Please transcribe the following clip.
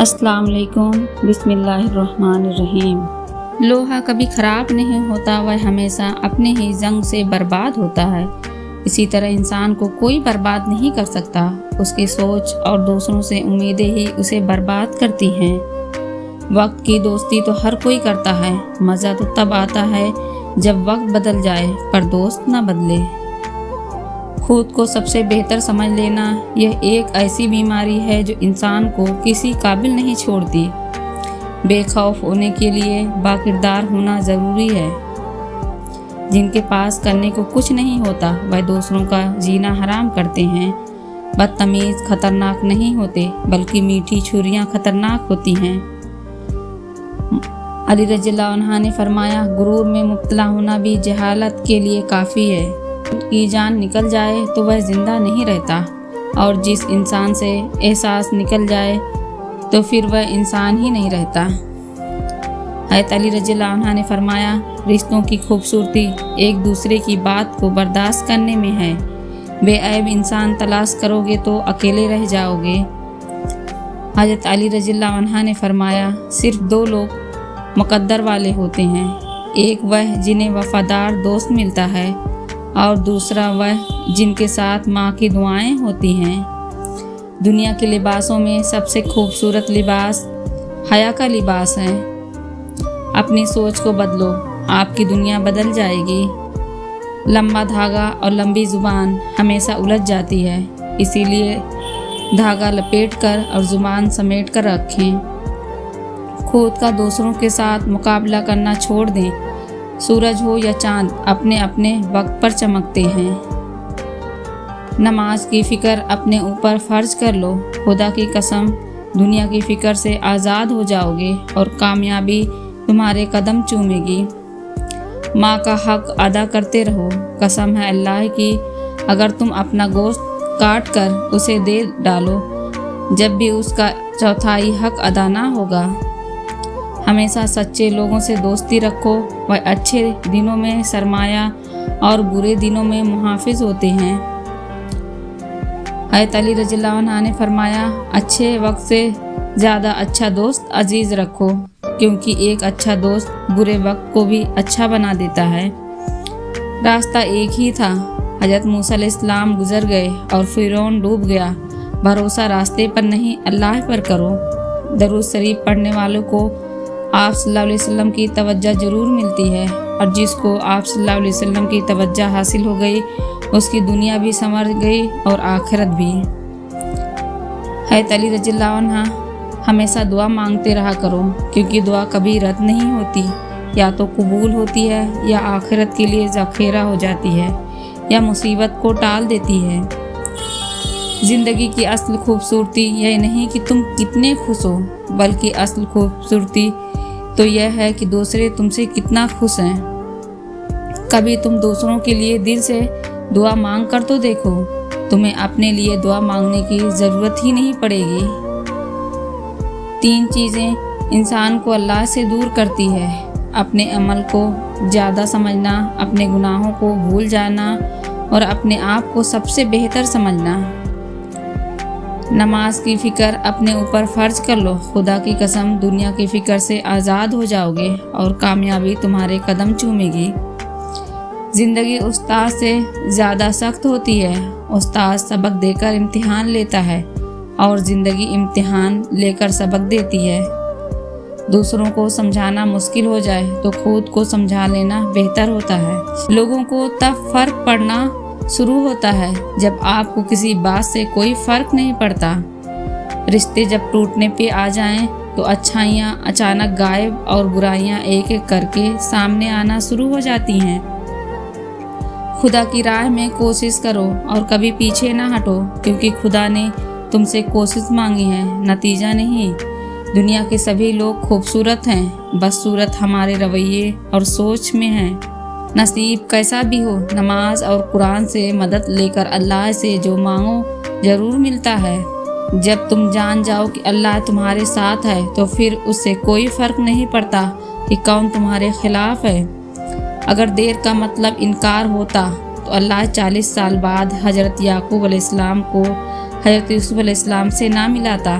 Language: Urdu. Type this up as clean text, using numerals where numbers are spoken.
السلام علیکم، بسم اللہ الرحمن الرحیم۔ لوہا کبھی خراب نہیں ہوتا، وہ ہمیشہ اپنے ہی زنگ سے برباد ہوتا ہے۔ اسی طرح انسان کو کوئی برباد نہیں کر سکتا، اس کی سوچ اور دوسروں سے امیدیں ہی اسے برباد کرتی ہیں۔ وقت کی دوستی تو ہر کوئی کرتا ہے، مزہ تو تب آتا ہے جب وقت بدل جائے پر دوست نہ بدلے۔ خود کو سب سے بہتر سمجھ لینا یہ ایک ایسی بیماری ہے جو انسان کو کسی قابل نہیں چھوڑتی۔ بے خوف ہونے کے لیے باکردار ہونا ضروری ہے۔ جن کے پاس کرنے کو کچھ نہیں ہوتا وہ دوسروں کا جینا حرام کرتے ہیں۔ بدتمیز خطرناک نہیں ہوتے بلکہ میٹھی چھریاں خطرناک ہوتی ہیں۔ علی رضی اللہ عنہ نے فرمایا، غرور میں مبتلا ہونا بھی جہالت کے لیے کافی ہے۔ کی جان نکل جائے تو وہ زندہ نہیں رہتا، اور جس انسان سے احساس نکل جائے تو پھر وہ انسان ہی نہیں رہتا۔ حضرت علی رضی اللہ عنہ نے فرمایا، رشتوں کی خوبصورتی ایک دوسرے کی بات کو برداشت کرنے میں ہے۔ بے عیب انسان تلاش کرو گے تو اکیلے رہ جاؤ گے۔ حضرت علی رضی اللہ عنہ نے فرمایا، صرف دو لوگ مقدر والے ہوتے ہیں، ایک وہ جنہیں وفادار دوست ملتا ہے اور دوسرا وہ جن کے ساتھ ماں کی دعائیں ہوتی ہیں۔ دنیا کے لباسوں میں سب سے خوبصورت لباس حیا کا لباس ہے۔ اپنی سوچ کو بدلو، آپ کی دنیا بدل جائے گی۔ لمبا دھاگا اور لمبی زبان ہمیشہ الجھ جاتی ہے، اسی لیے دھاگا لپیٹ کر اور زبان سمیٹ کر رکھیں۔ خود کا دوسروں کے ساتھ مقابلہ کرنا چھوڑ دیں۔ سورج ہو یا چاند اپنے اپنے وقت پر چمکتے ہیں۔ نماز کی فکر اپنے اوپر فرض کر لو، خدا کی قسم دنیا کی فکر سے آزاد ہو جاؤ گے اور کامیابی تمہارے قدم چومے گی۔ ماں کا حق ادا کرتے رہو، قسم ہے اللہ کی، اگر تم اپنا گوشت کاٹ کر اسے دے ڈالو جب بھی اس کا چوتھائی حق ادا نہ ہوگا۔ ہمیشہ سچے لوگوں سے دوستی رکھو، وہ اچھے دنوں میں سرمایہ اور برے دنوں میں محافظ ہوتے ہیں۔ حضرت علی رضی اللہ عنہ نے فرمایا، اچھے وقت سے زیادہ اچھا دوست عزیز رکھو، کیونکہ ایک اچھا دوست برے وقت کو بھی اچھا بنا دیتا ہے۔ راستہ ایک ہی تھا، حضرت موسیٰ علیہ السلام گزر گئے اور فرعون ڈوب گیا۔ بھروسہ راستے پر نہیں اللہ پر کرو۔ درود شریف پڑھنے والوں کو آپ صلی اللہ علیہ وسلم کی توجہ ضرور ملتی ہے، اور جس کو آپ صلی اللہ علیہ وسلم کی توجہ حاصل ہو گئی اس کی دنیا بھی سنور گئی اور آخرت بھی۔ حضرت علی رضی اللہ عنہ، ہمیشہ دعا مانگتے رہا کرو، کیونکہ دعا کبھی رد نہیں ہوتی، یا تو قبول ہوتی ہے یا آخرت کے لیے ذخیرہ ہو جاتی ہے یا مصیبت کو ٹال دیتی ہے۔ زندگی کی اصل خوبصورتی یہ نہیں کہ تم کتنے خوش ہو، بلکہ اصل خوبصورتی تو یہ ہے کہ دوسرے تم سے کتنا خوش ہیں۔ کبھی تم دوسروں کے لیے دل سے دعا مانگ کر تو دیکھو، تمہیں اپنے لیے دعا مانگنے کی ضرورت ہی نہیں پڑے گی۔ 3 چیزیں انسان کو اللہ سے دور کرتی ہے: اپنے عمل کو زیادہ سمجھنا، اپنے گناہوں کو بھول جانا اور اپنے آپ کو سب سے بہتر سمجھنا۔ نماز کی فکر اپنے اوپر فرض کر لو، خدا کی قسم دنیا کی فکر سے آزاد ہو جاؤ گے اور کامیابی تمہارے قدم چومے گی۔ زندگی استاد سے زیادہ سخت ہوتی ہے۔ استاد سبق دے کر امتحان لیتا ہے اور زندگی امتحان لے کر سبق دیتی ہے۔ دوسروں کو سمجھانا مشکل ہو جائے تو خود کو سمجھا لینا بہتر ہوتا ہے۔ لوگوں کو تب فرق پڑنا شروع ہوتا ہے جب آپ کو کسی بات سے کوئی فرق نہیں پڑتا۔ رشتے جب ٹوٹنے پہ آ جائیں تو اچھائیاں اچانک غائب اور برائیاں ایک ایک کر کے سامنے آنا شروع ہو جاتی ہیں۔ خدا کی راہ میں کوشش کرو اور کبھی پیچھے نہ ہٹو، کیونکہ خدا نے تم سے کوشش مانگی ہے، نتیجہ نہیں۔ دنیا کے سبھی لوگ خوبصورت ہیں، بس صورت ہمارے رویے اور سوچ میں ہے۔ نصیب کیسا بھی ہو، نماز اور قرآن سے مدد لے کر اللہ سے جو مانگو ضرور ملتا ہے۔ جب تم جان جاؤ کہ اللہ تمہارے ساتھ ہے تو پھر اس سے کوئی فرق نہیں پڑتا کہ کون تمہارے خلاف ہے۔ اگر دیر کا مطلب انکار ہوتا تو اللہ 40 سال بعد حضرت یعقوب علیہ السلام کو حضرت یوسف علیہ السلام سے نہ ملاتا۔